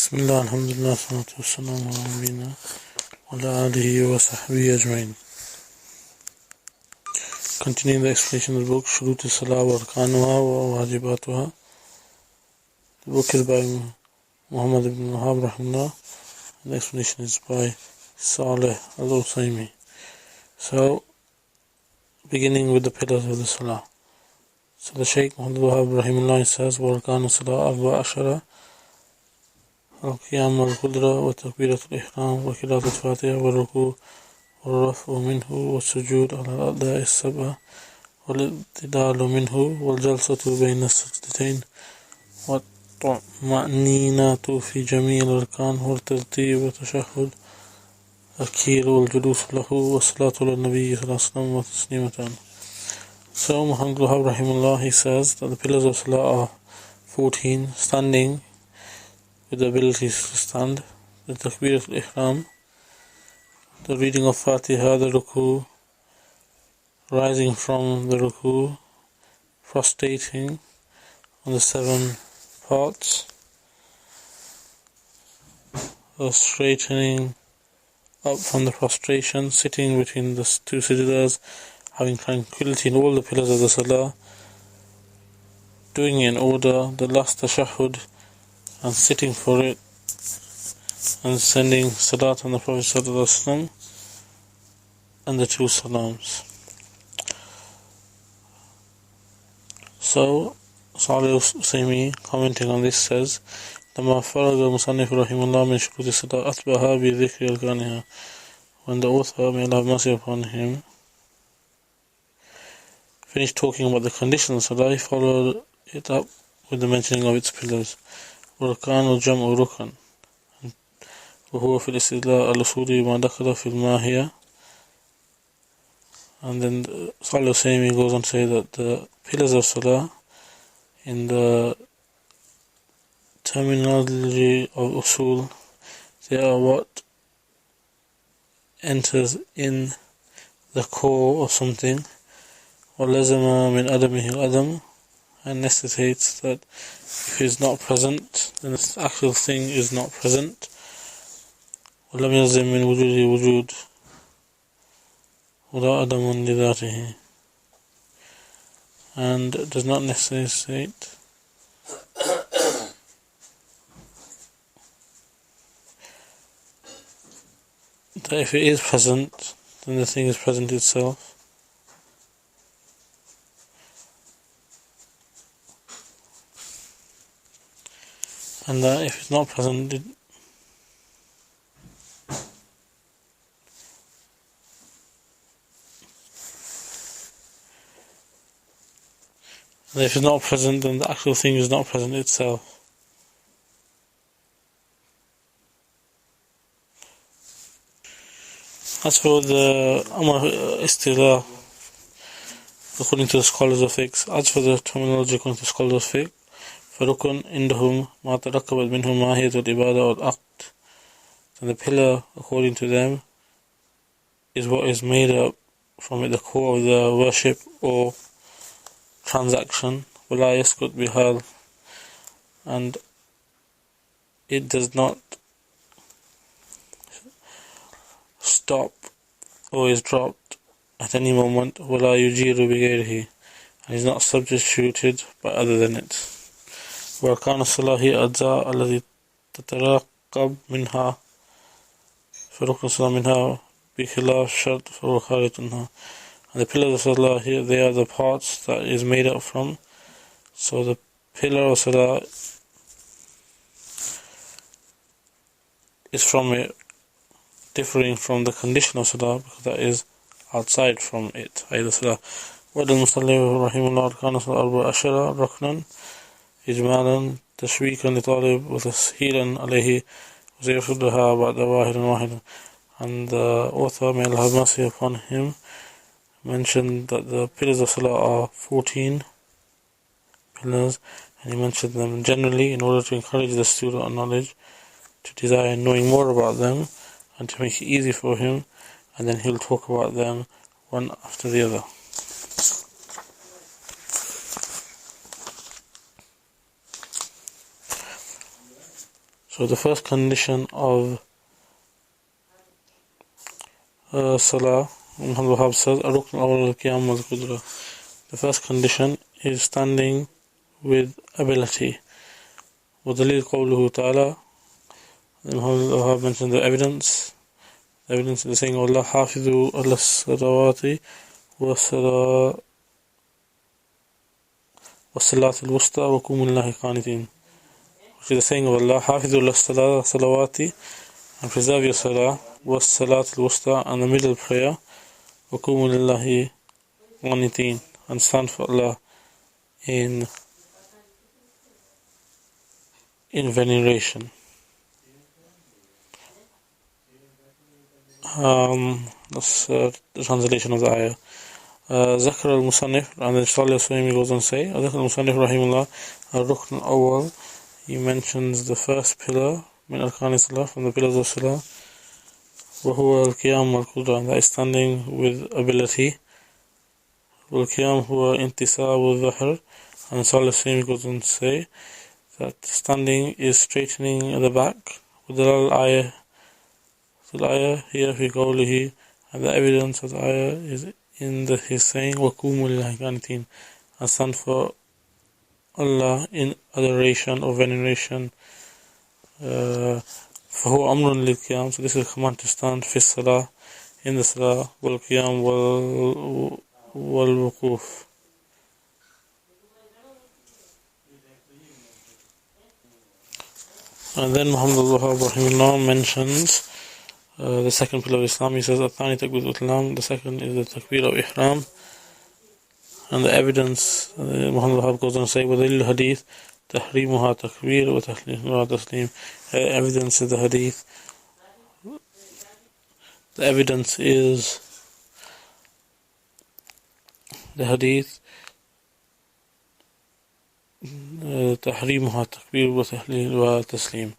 Bismillah, alhamdulillah, salatu wassalamu ala nabina wa ala alihi wa sahbihi ajmain. Continuing the explanation of the book, Shurut Salah wa Arkanuha wa Wajibatuha. The book is by Muhammad ibn Abdul Wahaab, and the explanation is by Saleh al Usaymee. So, beginning with the pillars of the Salah. So the Shaykh Muhammad ibn Abdul Wahaab says, wa Arkanu Salah arba ashara. القيام والقدرة وتكبيرة الإحرام وقراءة الفاتحة والركوع والرفع منه والسجود على الأعضاء السبعة والاعتدال منه والجلسة بين السجدتين والطمأنينة في جميع الأركان والترتيب والتشهد الأخير والجلوس له والصلاة على النبي صلى الله عليه وسلم وتسليمتان. So Muhammad ibn Abdul Wahaab, he says that the pillars of Salah are 14: standing with the ability to stand, the takbir al-ihram, the reading of Fatiha, the ruku, rising from the ruku, prostrating on the 7 parts, straightening up from the prostration, sitting between the 2 sajdas, having tranquility in all the pillars of the salah, doing it in order, the last tashahhud, and sitting for it, and sending salat on the Prophet ﷺ, and the 2 salams. So Saleh al Usaymee, commenting on this, says, لما فرغ المصنف رحمه الله من شروط الصلاة أتبعها بذكر أركانها. When the author, may Allah have mercy upon him, finished talking about the conditions of Salah, he followed it up with the mentioning of its pillars. والأركان جمع ركن وهو في الاستدلال الأصولي ما دخل في الماهية. And then Saleh al Usaymee goes on to say that the pillars of Salah, in the terminology of usul, they are what enters in the core of something, وَلَزَمَ مِنْ أَدَمِهِ الْأَدَمُ, and necessitates that if it is not present, then the actual thing is not present. وَلَمْ يَلْزَمْ مِنْ وُجُودِهِ وُجُودٌ وَلَا عَدَمٌ لِذَاتِهِ, and does not necessitate that if it is present, then the thing is present itself. And that if it's not present, if it's not present, then the actual thing is not present itself. As for the istilah, according to the scholars of fiqh, as for the terminology according to the scholars of fiqh, فَرُكُنْ عِنْدَهُمْ مَا تَرَكَّبَتْ مِنْهُ مَاهِيَةُ الْعِبَادَةِ وَالْعَقْدِ. And the pillar, according to them, is what is made up from it, the core of the worship or transaction. وَلَا يَسْقُطْ بِحَالٍ, and it does not stop or is dropped at any moment. وَلَا يُجِيرُ بِغَيْرِهِ, and is not substituted by other than it. وأركان الصلاة هي أجزاء التي تترقب منها فركن الصلاة منها بخلاف شرط فهو خارج منها. And the pillars of Salah here, they are the parts that is made up from. So the pillar of Salah is from it, differing from the condition of Salah, because that is outside from it. أيضا Salah. وعد المصلي رحمه الله أركان الصلاة 14 ركنا إجمالا تشويقا لطالب وتسهيلا عليه وسيرشدها بعد واحد. And the author, may Allah have mercy upon him, mentioned that the pillars of Salah are 14 pillars, and he mentioned them generally in order to encourage the student of knowledge to desire knowing more about them and to make it easy for him, and then he'll talk about them one after the other. So the first condition of Salah, Muhammad ibn Abdul Wahaab says, الركن الأول القيام والقدرة. The first condition is standing with ability. ودليل قوله تعالى, Muhammad ibn Abdul Wahaab mentioned the evidence. The evidence is saying, Allah حافظوا على الصلوات والصلاة الوسطى وقوموا لله قانتين. Which is the saying of Allah, حافظوا على الصلوات, and preserve your salah, والصلاة الوسطى, and the middle prayer, وقوموا لله قانتين, and stand for Allah in veneration. That's the translation of the ayah. ذكر المصنف, and then Saleh al Usaymee goes on to say, ذكر المصنف رحمه الله الركن الأول, he mentions the first pillar من أركان الصلاة, from the pillars of Salah, وهو القيام والقدرة, that is standing with ability. والقيام هو انتصاب الظهر, and Saleh al Usaymee goes on to say that standing is straightening the back. ودلال الآية, so the ayah here في قوله, and the evidence of the ayah is in his saying وَقُومُوا لِلَّهِ قَانِتِينَ, and stand for Allah in adoration or veneration. فهو أمر للقيام, so this is a command to stand في الصلاة, in the salah, والقيام والوقوف. And then Muhammad ibn Abdul Wahaab mentions the second pillar of Islam. He says, الثاني تكبيرة الإحرام, the second is the takbir of ihram. And the evidence, Muhammad ibn Abdul Wahaab goes on to say, وَدَلِيلُ الْحَدِيثِ تَحْرِيمُهَا تَكْبِيرٌ وَتَحْلِيلُهَا تَسْلِيمٌ. The evidence is the hadith. The evidence is the hadith. تحريمها تكبير وتحليلها تسليم.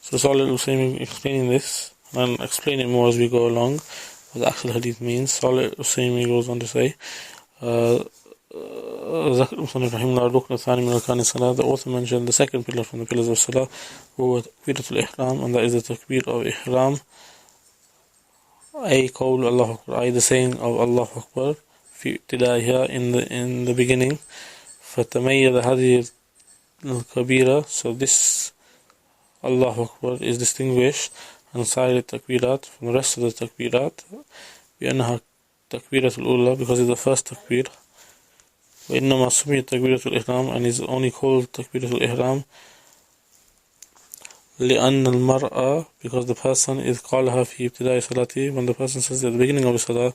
So Saleh al Usaymee explaining this, and explaining more as we go along what the actual hadith means. Saleh al Usaymee goes on to say, ذكر المصنف رحمه الله الركن الثاني من أركان الصلاة, the author mentioned the second pillar from the pillars of Salah, وهو تكبيرة الإحرام, and that is the takbir of ihram. أي قول الله أكبر, أي the saying of Allah Akbar في ابتدائها, in the beginning. فتميز هذه الكبيرة, so this Allah Akbar is distinguished and side takbirat from the rest of the takbirat, بأنها تكبيرة الأولى, because it's the first takbir. وإنما سميت تكبيرة الإحرام, and is only called تكبيرة الإحرام لأن المرأة, because the person إذ قالها في ابتداء صلاته, when the person says at the beginning of the salah,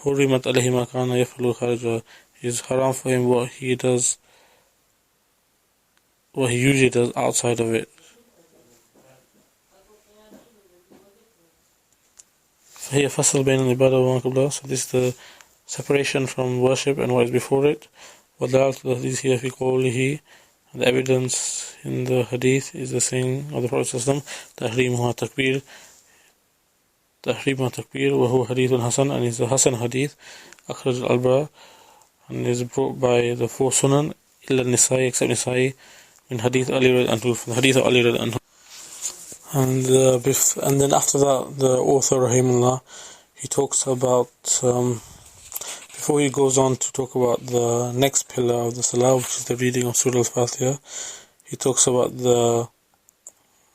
حرمت عليه ما كان يفعل خارجها, is haram for him what he usually does outside of it. فهي فصل بين العبادة وما قبلها, so this is the separation from worship and what is before it. ودلالة الحديث هي في قوله, the evidence in the hadith is the saying of the Prophet ﷺ, تحريمها تكبير وهو حديث حسن, and is a Hasan hadith, أخرج الأربعة, and is brought by the four sunan, إلا النسائي, except Nisai, in hadith Ali anhu, from the hadith of Ali anhu. And then after that, the author rahimullah, he talks about, before he goes on to talk about the next pillar of the salah, which is the reading of Surah al-Fatiha, he talks about the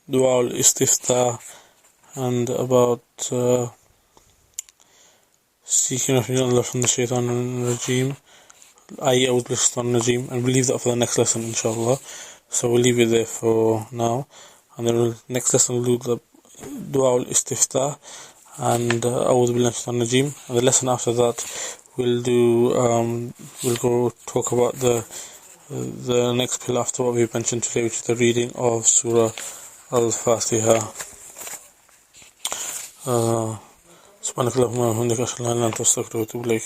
dua al-istiftah, and about seeking refuge in Allah from the shaitan regime, and we'll leave that for the next lesson inshallah. So we'll leave it there for now, and then next lesson we'll do the dua al-istiftah and a'udhu billahi minash shaitanir rajim, and the lesson after that we'll go talk about the next pillar after what we mentioned today, which is the reading of Surah al-Fatiha. سبحانك اللهم وبحمدك أشهد أن لا إله إلا أنت أستغفرك وأتوب إليك.